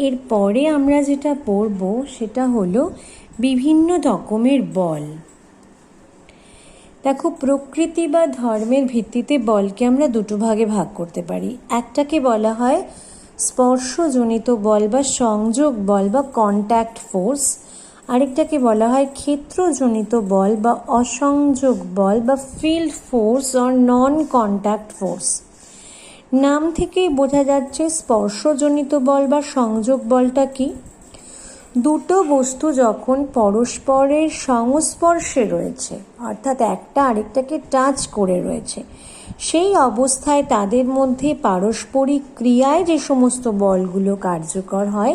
এরপরে আমরা যেটা পড়ব সেটা হলো বিভিন্ন রকমের বল। দেখো, প্রকৃতি বা ধর্মের ভিত্তিতে বলকে আমরা দুটো ভাগে ভাগ করতে পারি। একটাকে বলা হয় স্পর্শজনিত বল বা সংযোগ বল বা কন্ট্যাক্ট ফোর্স, আরেকটাকে বলা হয় ক্ষেত্রজনিত বল বা অসংযোগ বল বা field force or non contact force. নাম থেকেই বোঝা যাচ্ছে স্পর্শজনিত বল বা সংযোগ বলটা কি। দুটো বস্তু যখন পরস্পরের সংস্পর্শে রয়েছে, অর্থাৎ একটা আরেকটাকে টাচ করে রয়েছে, সেই অবস্থায় তাদের মধ্যে পারস্পরিক ক্রিয়ায় যে সমস্ত বলগুলো কার্যকর হয়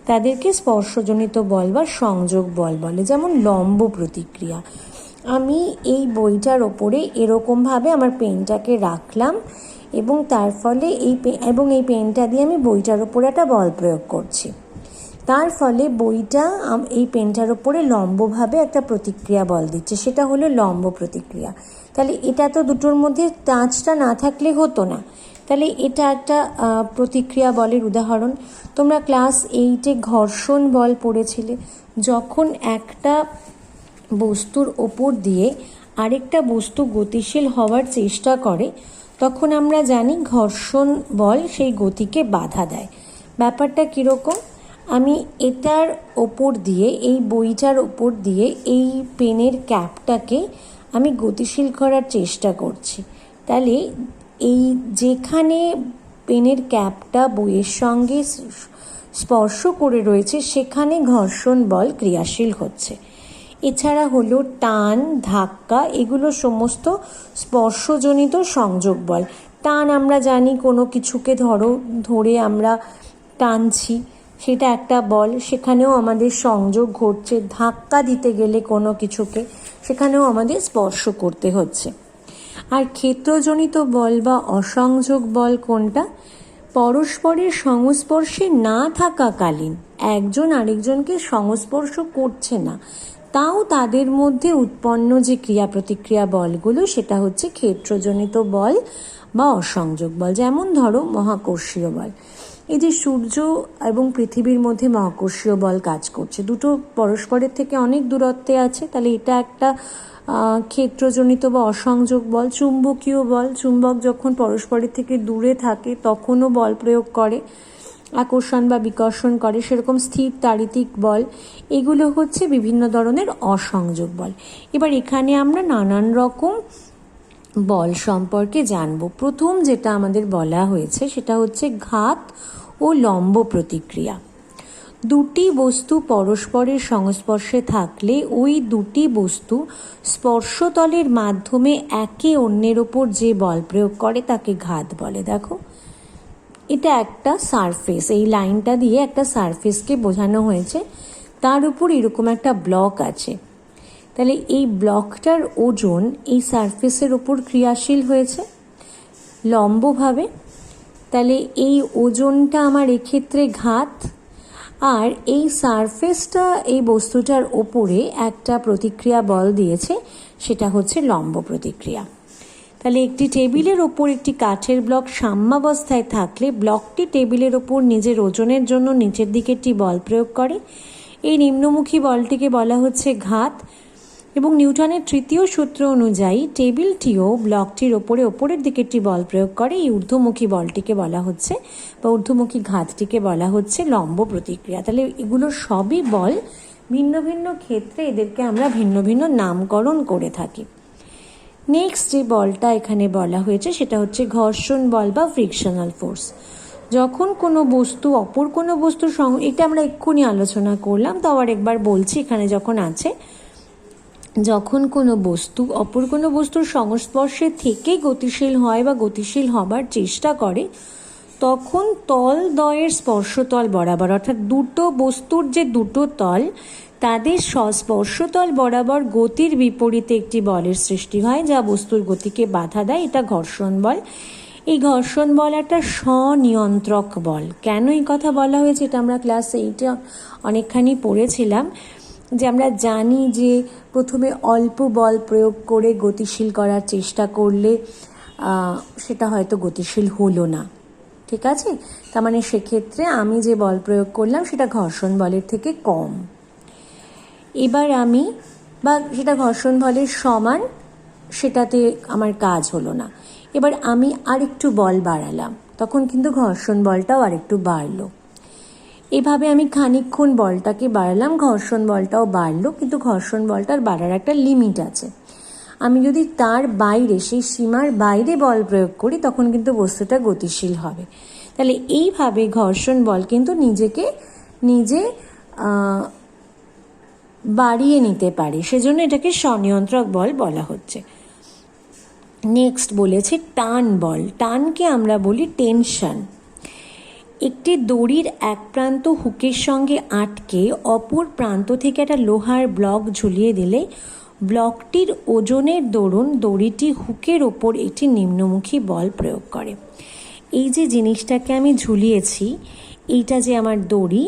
তাদেরকে স্পর্শজনিত বল বা সংযোগ বল বলে। যেমন লম্ব প্রতিক্রিয়া। আমি এই বইটার ওপরে এরকমভাবে আমার পেনটাকে রাখলাম এবং তার ফলে এই পেনটা দিয়ে আমি বইটার ওপরে একটা বল প্রয়োগ করছি। তার ফলে বইটা এই পেনটার ওপরে লম্বভাবে একটা প্রতিক্রিয়া বল দিচ্ছে, সেটা হলো লম্ব প্রতিক্রিয়া। তাহলে এটা তো দুটোর মধ্যে টাচটা না থাকলে হতো না। তাহলে এটা একটা প্রতিক্রিয়া বলের উদাহরণ। তোমরা ক্লাস 8-এ ঘর্ষণ বল পড়েছিলে। যখন একটা বস্তুর ওপর দিয়ে আরেকটা বস্তু গতিশীল হওয়ার চেষ্টা করে তখন আমরা জানি ঘর্ষণ বল সেই গতিকে বাধা দেয়। ব্যাপারটা কীরকম? আমি এটার ওপর দিয়ে, এই বইটার ওপর দিয়ে এই পেনের ক্যাপটাকে আমি গতিশীল করার চেষ্টা করছি। তাহলে এই যেখানে পেনের ক্যাপটা বইয়ের সঙ্গে স্পর্শ করে রয়েছে সেখানে ঘর্ষণ বল ক্রিয়াশীল হচ্ছে। এছাড়া হলো টান, ধাক্কা, এগুলো সমস্ত স্পর্শজনিত সংযোগ বল। টান আমরা জানি, কোনো কিছুকে ধরে আমরা টানছি, সেটা একটা বল, সেখানেও আমাদের সংযোগ ঘটছে। ধাক্কা দিতে গেলে কোনো কিছুকে, সেখানেও আমাদের স্পর্শ করতে হচ্ছে। আর ক্ষেত্রজনিত বল বা অসংযোগ বল কোনটা? পরস্পরের সংস্পর্শে না থাকাকালীন একজন আরেকজনকে সংস্পর্শ করছে না, তাও তাদের মধ্যে উৎপন্ন যে ক্রিয়া প্রতিক্রিয়া বলগুলো সেটা হচ্ছে ক্ষেত্রজনিত বল বা অসংযোগ বল। যেমন ধরো মহাকর্ষীয় বল। এই যে সূর্য এবং পৃথিবীর মধ্যে মহাকর্ষীয় বল কাজ করছে, দুটো পরস্পরের থেকে অনেক দূরত্বে আছে, তাহলে এটা একটা ক্ষেত্রজনিত বা অসংযোগ বল। চুম্বকীয় বল, চুম্বক যখন পরস্পরের থেকে দূরে থাকে তখনও বল প্রয়োগ করে, আকর্ষণ বা বিকর্ষণ করে, সেরকম স্থির তাড়িতিক বল। এগুলো হচ্ছে বিভিন্ন ধরনের অসংযোগ বল। এবার এখানে আমরা নানান রকম বল সম্পর্কে জানব। প্রথম যেটা আমাদের বলা হয়েছে সেটা হচ্ছে ঘাত ও লম্ব প্রতিক্রিয়া। দুটি বস্তু পরস্পরের সংস্পর্শে থাকলে ওই দুটি বস্তু স্পর্শতলের মাধ্যমে একে অন্যের ওপর যে বল প্রয়োগ করে তাকে ঘাত বলে। দেখো, এটা একটা সারফেস, এই লাইনটা দিয়ে একটা সারফেসকে বোঝানো হয়েছে, তার উপর এরকম একটা ব্লক আছে। তাহলে এই ব্লকটার ওজন এই সারফেসের ওপর ক্রিয়াশীল হয়েছে লম্বভাবে, তাহলে এই ওজনটা আমার এক্ষেত্রে ঘাত। আর এই সারফেসটা এই বস্তুটার ওপরে একটা প্রতিক্রিয়া বল দিয়েছে, সেটা হচ্ছে লম্ব প্রতিক্রিয়া। তাহলে একটি টেবিলের ওপর একটি কাঠের ব্লক সাম্যাবস্থায় থাকলে ব্লকটি টেবিলের ওপর নিজের ওজনের জন্য নিচের দিকে একটি বল প্রয়োগ করে। এই নিম্নমুখী বলটিকে বলা হচ্ছে ঘাত। এবং নিউটনের তৃতীয় সূত্র অনুযায়ী টেবিলটিও ব্লকটির ওপরে ওপরের দিকে একটি বল প্রয়োগ করে। এই ঊর্ধ্বমুখী বলটিকে বলা হচ্ছে বা ঊর্ধ্বমুখী ঘাতটিকে বলা হচ্ছে লম্ব প্রতিক্রিয়া। তাহলে এগুলো সবই বল, ভিন্ন ভিন্ন ক্ষেত্রে এদেরকে আমরা ভিন্ন ভিন্ন নামকরণ করে থাকি। নেক্সট যে বলটা এখানে বলা হয়েছে সেটা হচ্ছে ঘর্ষণ বল বা ফ্রিকশনাল ফোর্স। যখন কোনো বস্তু অপর কোনো বস্তুর এটা আমরা এক্ষুনি আলোচনা করলাম, তো আবার একবার বলছি, এখানে যখন আছে যখন কোনো বস্তু অপর কোনো বস্তুর সংস্পর্শে থেকে গতিশীল হয় বা গতিশীল হবার চেষ্টা করে তখন তল দ্বয়ের স্পর্শতল বরাবর, অর্থাৎ দুটো বস্তুর যে দুটো তল তাদের স্পর্শতল বরাবর গতির বিপরীতে একটি বলের সৃষ্টি হয় যা বস্তুর গতিকে বাধা দেয়, এটা ঘর্ষণ বল। এই ঘর্ষণ বল একটা স্বনিয়ন্ত্রক বল। কেন এই কথা বলা হয়েছে এটা আমরা ক্লাস 8-এ অনেকখানি পড়েছিলাম, যে আমরা জানি যে প্রথমে অল্প বল প্রয়োগ করে গতিশীল করার চেষ্টা করলে সেটা হয়তো গতিশীল হলো না, ঠিক আছে, তার মানে সেক্ষেত্রে আমি যে বল প্রয়োগ করলাম সেটা ঘর্ষণ বলের থেকে কম। এবার আমি সেটা ঘর্ষণ বলের সমান, সেটাতে আমার কাজ হলো না। এবার আমি আরেকটু বল বাড়ালাম, তখন কিন্তু ঘর্ষণ বলটাও আরেকটু বাড়লো। এভাবে আমি খানিকক্ষণ বলটাকে বাড়ালাম, ঘর্ষণ বলটাও বাড়লো, কিন্তু ঘর্ষণ বলটার বাড়ার একটা লিমিট আছে। আমি যদি তার বাইরে, সেই সীমার বাইরে বল প্রয়োগ করি তখন কিন্তু বস্তুটা গতিশীল হবে। তাহলে এইভাবে ঘর্ষণ বল কিন্তু নিজে বাড়িয়ে নিতে পারে, সেজন্য এটাকে স্বনিয়ন্ত্রক বল বলা হচ্ছে। নেক্সট বলেছে টান বল। টানকে আমরা বলি টেনশন। একটি দড়ির এক প্রান্ত হুকের সঙ্গে আটকে অপর প্রান্ত থেকে একটা লোহার ব্লক ঝুলিয়ে দিলে ব্লকটির ওজনের দরুন দড়িটি হুকের ওপর একটি নিম্নমুখী বল প্রয়োগ করে। এই যে জিনিসটাকে আমি ঝুলিয়েছি, এইটা যে আমার দড়ি,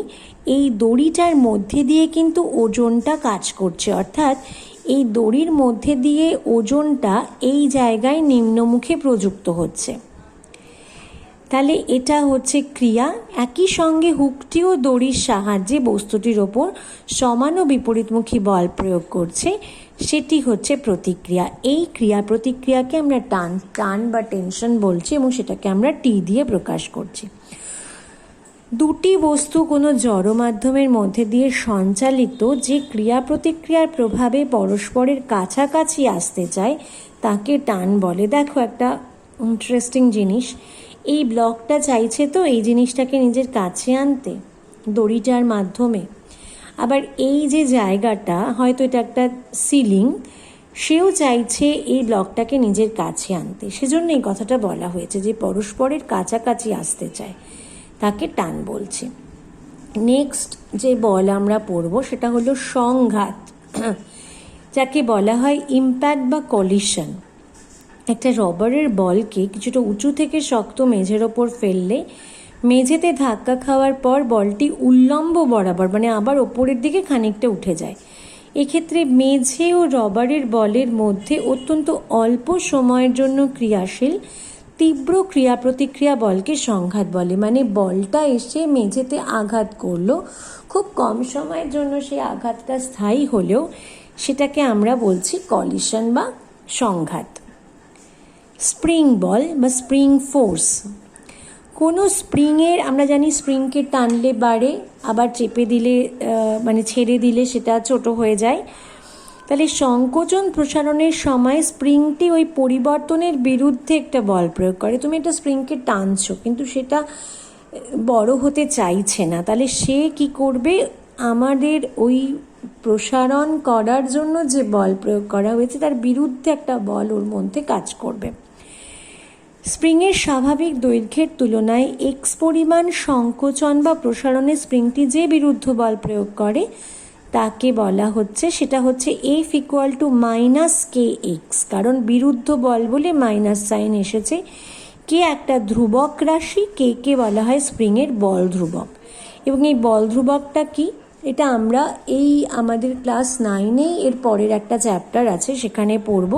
এই দড়িটার মধ্যে দিয়ে কিন্তু ওজনটা কাজ করছে, অর্থাৎ এই দড়ির মধ্যে দিয়ে ওজনটা এই জায়গায় নিম্নমুখে প্রযুক্ত হচ্ছে। তাহলে এটা হচ্ছে ক্রিয়া। একই সঙ্গে হুকটিও দড়ির সাহায্যে বস্তুটির ওপর সমান ও বিপরীতমুখী বল প্রয়োগ করছে, সেটি হচ্ছে প্রতিক্রিয়া। এই ক্রিয়া প্রতিক্রিয়াকে আমরা টান বা টেনশন বলছি এবং সেটাকে আমরা টি দিয়ে প্রকাশ করছি। দুটি বস্তু কোনো জড় মাধ্যমের মধ্যে দিয়ে সঞ্চালিত যে ক্রিয়া প্রতিক্রিয়ার প্রভাবে পরস্পরের কাছাকাছি আসতে চায় তাকে টান বলে। দেখো একটা ইন্টারেস্টিং জিনিস, এই ব্লকটা চাইছে তো এই জিনিসটাকে নিজের কাছে আনতে দড়িটার মাধ্যমে, আবার এই যে জায়গাটা, হয়তো এটা একটা সিলিং, সেও চাইছে এই ব্লকটাকে নিজের কাছে আনতে, সেজন্য এই কথাটা বলা হয়েছে যে পরস্পরের কাছাকাছি আসতে চায়, তাকে টান বলছে। নেক্সট যে বল আমরা পড়ব সেটা হলো সংঘাত, যাকে বলা হয় ইম্প্যাক্ট বা কলিশন। একটা রবারের বলকে কিছুটা উঁচু থেকে শক্ত মেঝের ওপর ফেললে মেঝেতে ধাক্কা খাওয়ার পর বলটি উল্লম্ব বরাবর, মানে আবার ওপরের দিকে খানিকটা উঠে যায়। এক্ষেত্রে মেঝে ও রবারের বলের মধ্যে অত্যন্ত অল্প সময়ের জন্য ক্রিয়াশীল তীব্র ক্রিয়া প্রতিক্রিয়া বলকে সংঘাত বলে। মানে বলটা এসে মেঝেতে আঘাত করলো, খুব কম সময়ের জন্য সেই আঘাতটা স্থায়ী হলেও সেটাকে আমরা বলছি কলিশন বা সংঘাত। স্প্রিং বল বা স্প্রিং ফোর্স। কোনো স্প্রিংয়ের, আমরা জানি স্প্রিংকে টানলে বাড়ে, আবার চেপে দিলে মানে ছেড়ে দিলে সেটা ছোট হয়ে যায়। তাহলে সংকোচন প্রসারণের সময় স্প্রিংটি ওই পরিবর্তনের বিরুদ্ধে একটা বল প্রয়োগ করে। তুমি একটা স্প্রিংকে টানছো কিন্তু সেটা বড় হতে চাইছে না, তাহলে সে কি করবে, আমাদের ওই প্রসারণ করার জন্য যে বল প্রয়োগ করা হয়েছে তার বিরুদ্ধে একটা বল ওর মধ্যে কাজ করবে। স্প্রিংয়ের স্বাভাবিক দৈর্ঘ্যের তুলনায় এক্স পরিমাণ সংকোচন বা প্রসারণে স্প্রিংটি যে বিরুদ্ধ বল প্রয়োগ করে তাকে বলা হচ্ছে, সেটা হচ্ছে F = -kx, কারণ বিরুদ্ধ বল বলে মাইনাস সাইন এসেছে। কে একটা ধ্রুবক রাশি, কে বলা হয় স্প্রিংয়ের বল ধ্রুবক। এবং এই বল ধ্রুবকটা কি, এটা আমরা এই আমাদের ক্লাস 9-এই এর পরের একটা চ্যাপ্টার আছে সেখানে পড়ব,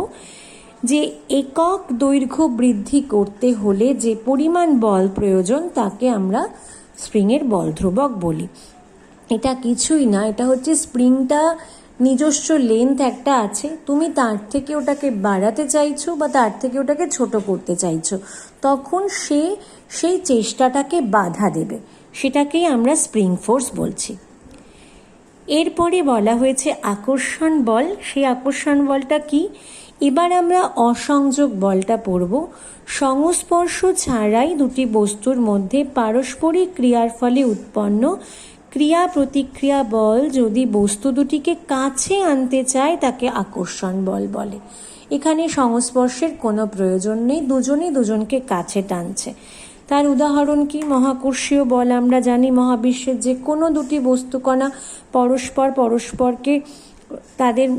যে একক দৈর্ঘ্য বৃদ্ধি করতে হলে যে পরিমাণ বল প্রয়োজন তাকে আমরা স্প্রিংয়ের বল ধ্রুবক বলি। এটা কিছুই না, এটা হচ্ছে স্প্রিংটা নিজস্ব লেন্থ একটা আছে, তুমি তার থেকে ওটাকে বাড়াতে চাইছো বা তার থেকে ওটাকে ছোট করতে চাইছো, তখন সে সেই চেষ্টাটাকে বাধা দেবে, সেটাকেই আমরা স্প্রিং ফোর্স বলছি। এরপরে বলা হয়েছে আকর্ষণ বল। সেই আকর্ষণ বলটা কি, এবার আমরা অসংযোগ বলটা পড়ব। সংস্পর্শ ছাড়াই দুটি বস্তুর মধ্যে পারস্পরিক ক্রিয়ার ফলে উৎপন্ন ক্রিয়া প্রতিক্রিয়া বল যদি বস্তু দুটিকে কাছে আনতে চায় তাকে আকর্ষণ বল বলে। এখানে সংস্পর্শের কোনো প্রয়োজন নেই, দুজনেই দুজনকে কাছে টানছে। তার উদাহরণ কি, মহাকর্ষীয় বল। আমরা জানি মহাবিশ্বের যে কোনো দুটি বস্তুকণা পরস্পরকে তাদের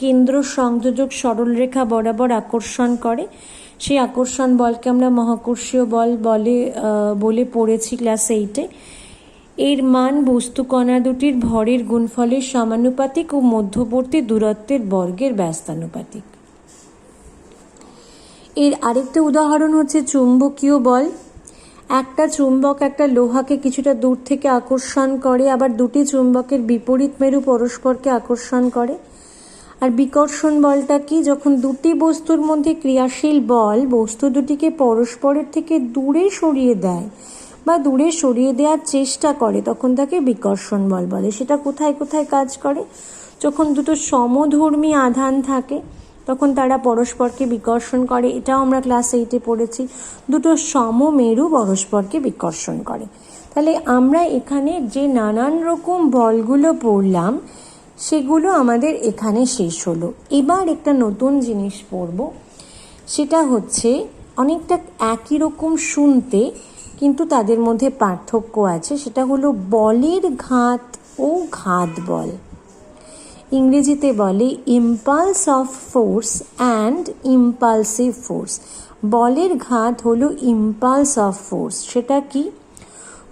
কেন্দ্র সংযোজক সরলরেখা বরাবর আকর্ষণ করে, সেই আকর্ষণ বলকে আমরা মহাকর্ষীয় বল বলে পড়েছি ক্লাস 8-এ। এর মান বস্তুকণা দুটির ভরের গুণফলের সমানুপাতিক ও মধ্যবর্তী দূরত্বের বর্গের ব্যস্তানুপাতিক। এর আরেকটা উদাহরণ হচ্ছে চুম্বকীয় বল। একটা চুম্বক একটা লোহাকে কিছুটা দূর থেকে আকর্ষণ করে, আবার দুটি চুম্বকের বিপরীত মেরু পরস্পরকে আকর্ষণ করে। আর বিকর্ষণ বলটা কি? যখন দুটি বস্তুর মধ্যে ক্রিয়াশীল বল বস্তু দুটিকে পরস্পরের থেকে দূরে সরিয়ে দেয় বা দূরে সরিয়ে দেওয়ার চেষ্টা করে, তখন তাকে বিকর্ষণ বল বলে। সেটা কোথায় কোথায় কাজ করে? যখন দুটো সমধর্মী আধান থাকে তখন তারা পরস্পরকে বিকর্ষণ করে। এটাও আমরা ক্লাস 8-এ পড়েছি। দুটো সমমেরু পরস্পরকে বিকর্ষণ করে। তাহলে আমরা এখানে যে নানান রকম বলগুলো পড়লাম সেগুলো আমাদের এখানে শেষ হলো। এবার একটা নতুন জিনিস পড়ব, সেটা হচ্ছে অনেকটা একই রকম শুনতে, কিন্তু তাদের মধ্যে পার্থক্য আছে। সেটা হলো বলের ঘাত ও ঘাত বল। ইংরেজিতে বলে impulse of force and impulsive force. বলের ঘাত হলো ইম্পালস অফ ফোর্স। সেটা কি?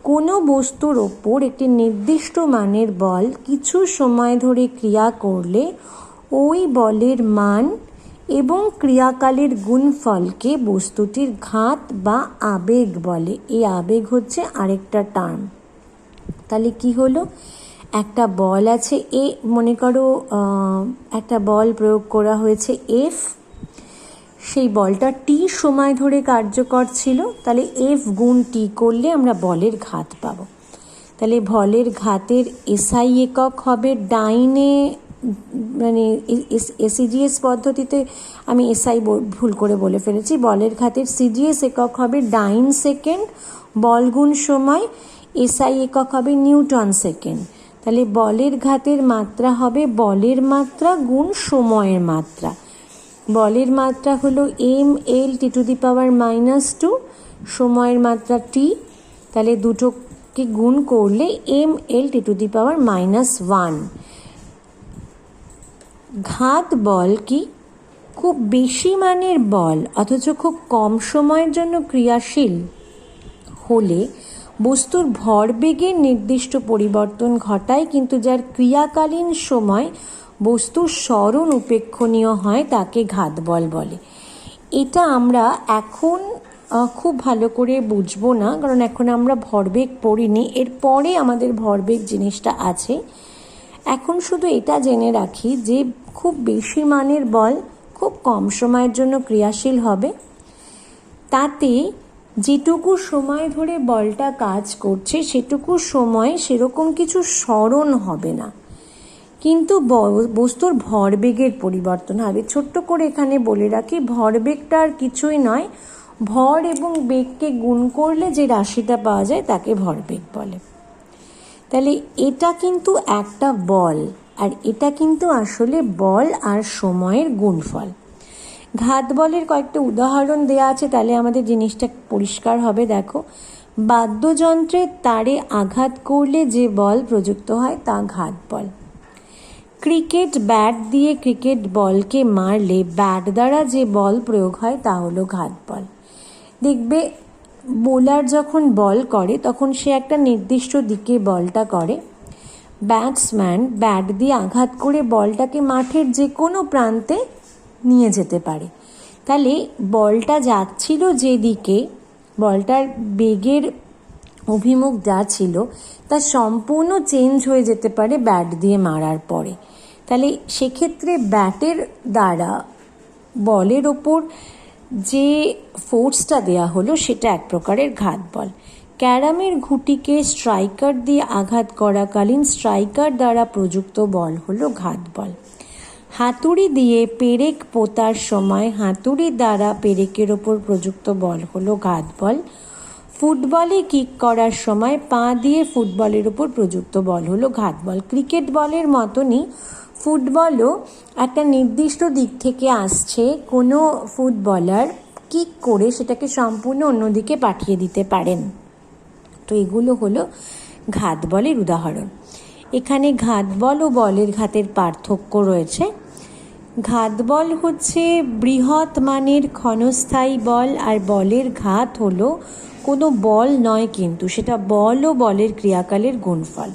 কোনো বস্তুর ওপর একটি নির্দিষ্ট মানের বল কিছু সময় ধরে ক্রিয়া করলে ওই বলের মান এবং ক্রিয়াকালের গুণফলকে বস্তুটির ঘাত বা আবেগ বলে। এই আবেগ হচ্ছে আরেকটা টার্ম। তাহলে কি হলো? একটা বল আছে এ, মনে করো একটা বল প্রয়োগ করা হয়েছে এফ, সেই বলটা টি সময় ধরে কার্যকর ছিল, তাহলে এফ গুণ টি করলে আমরা বলের ঘাত পাবো। তাহলে বলের ঘাতের এসআই একক হবে ডাইনে, মানে এসিজিএস পদ্ধতিতে আমি এসআই ভুল করে বলে ফেলেছি। বলের ঘাতের সিজিএস একক হবে ডাইন সেকেন্ড, বল গুণ সময়, এসআই একক হবে নিউটন সেকেন্ড। তাহলে বলের ঘাতের মাত্রা হবে বলের মাত্রা গুণ সময়ের মাত্রা। বলের মাত্রা হলো mL(10⁻²), সময়ের মাত্রা t। তাহলে দুটোকে গুণ করলে mL(10⁻⁻1). ঘাত বল কি? খুব বেশি মানের বল অথচ খুব কম সময়ের জন্য ক্রিয়াশীল হলে বস্তুর ভরবেগের নির্দিষ্ট পরিবর্তন ঘটায়, কিন্তু যার ক্রিয়াকালীন সময় বস্তুর স্মরণ উপেক্ষণীয় হয় তাকে ঘাত বল বলে। এটা আমরা এখন খুব ভালো করে বুঝবো না, কারণ এখন আমরা ভরবেগ পড়িনি। এরপরে আমাদের ভরবেগ জিনিসটা আছে। এখন শুধু এটা জেনে রাখি যে খুব বেশি মানের বল খুব কম সময়ের জন্য ক্রিয়াশীল হবে, তাতে যেটুকু সময় ধরে বলটা কাজ করছে সেটুকু সময় সেরকম কিছু স্মরণ হবে না, কিন্তু বস্তুর ভরবেগের পরিবর্তন হবে। ছোট্ট করে এখানে বলে রাখি, ভরবেগটা আর কিছুই নয়, ভর এবং বেগকে গুণ করলে যে রাশিটা পাওয়া যায় তাকে ভরবেগ বলে। তাহলে এটা কিন্তু একটা বল, আর এটা কিন্তু আসলে বল আর সময়ের গুণফল। ঘাত বলের কয়েকটা উদাহরণ দেওয়া আছে, তাহলে আমাদের জিনিসটা পরিষ্কার হবে। দেখো, বাদ্যযন্ত্রের তারে আঘাত করলে যে বল প্রযুক্ত হয় তা ঘাত বল। ক্রিকেট ব্যাট দিয়ে ক্রিকেট বলকে মারলে ব্যাট দ্বারা যে বল প্রয়োগ হয় তা হলো ঘাত বল। দেখবে বোলার যখন বল করে তখন সে একটা নির্দিষ্ট দিকে বলটা করে, ব্যাটসম্যান ব্যাট দিয়ে আঘাত করে বলটাকে মাঠের যে কোনো প্রান্তে নিয়ে যেতে পারে। তাহলে বলটা যাচ্ছিল যেদিকে, বলটার বেগের অভিমুখ যা ছিল তা সম্পূর্ণ চেঞ্জ হয়ে যেতে পারে ব্যাট দিয়ে মারার পরে। তাহলে সেক্ষেত্রে ব্যাটের দ্বারা বলের ওপর যে ফোর্সটা দেয়া হলো সেটা এক প্রকারের ঘাত বল। ক্যারামের ঘুঁটিকে স্ট্রাইকার দিয়ে আঘাত করাকালীন স্ট্রাইকার দ্বারা প্রযুক্ত বল হলো ঘাত বল। হাতুড়ি দিয়ে পেরেক পোতার সময় হাতুড়ি দ্বারা পেরেকের ওপর প্রযুক্ত বল হলো ঘাত বল। ফুটবলে কিক করার সময় পা দিয়ে ফুটবলের ওপর প্রযুক্ত বল হলো ঘাত বল। ক্রিকেট বলের মতনই ফুটবলও একটা নির্দিষ্ট দিক থেকে আসছে, কোনো ফুটবলার কিক করে সেটাকে সম্পূর্ণ অন্যদিকে পাঠিয়ে দিতে পারেন। তো এগুলো হলো ঘাত বলের উদাহরণ। এখানে ঘাত বল ও বলের ঘাতের পার্থক্য রয়েছে। ঘাত বল হচ্ছে বৃহৎ মানের ক্ষণস্থায়ী বল, আর বলের ঘাত হলো কোনো বল নয়, কিন্তু সেটা বল ও বলের ক্রিয়াকালের গুণফল।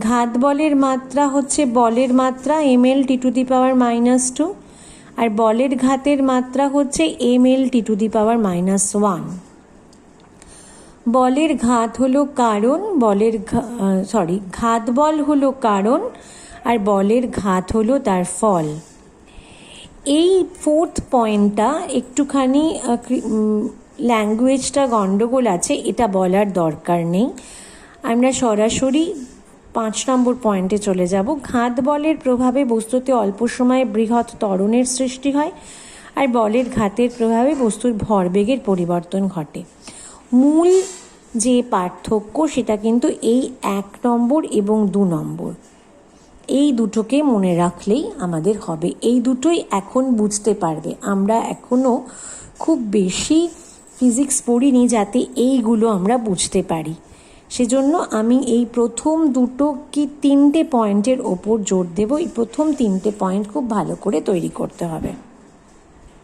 ঘাত বলের মাত্রা হচ্ছে বলের মাত্রা mL(10⁻²), আর বলের ঘাতের মাত্রা হচ্ছে mL(10⁻1). বলের ঘাত হলো কারণ, ঘাত বল হলো কারণ, আর বলের ঘাত হলো তার ফল। এই ফোর্থ পয়েন্টটা একটুখানি ল্যাঙ্গুয়েজটা গণ্ডগোল আছে, এটা বলার দরকার নেই। আমরা সরাসরি 5 নম্বর পয়েন্টে চলে যাব। ঘাত বলের প্রভাবে বস্তুতে অল্প সময়ে বৃহৎ ত্বরণের সৃষ্টি হয়, আর বলের ঘাতের প্রভাবে বস্তুর ভরবেগের পরিবর্তন ঘটে। মূল যে পার্থক্য সেটা কিন্তু এই 1 নম্বর এবং 2 নম্বর, এই দুটোকে মনে রাখলেই আমাদের হবে। এই দুটোই এখন বুঝতে পারবে। আমরা এখনও খুব বেশি ফিজিক্স পড়িনি যাতে এইগুলো আমরা বুঝতে পারি। সেজন্য আমি এই প্রথম 2 কি 3টে পয়েন্টের ওপর জোর দেব। এই প্রথম 3টে পয়েন্ট খুব ভালো করে তৈরি করতে হবে।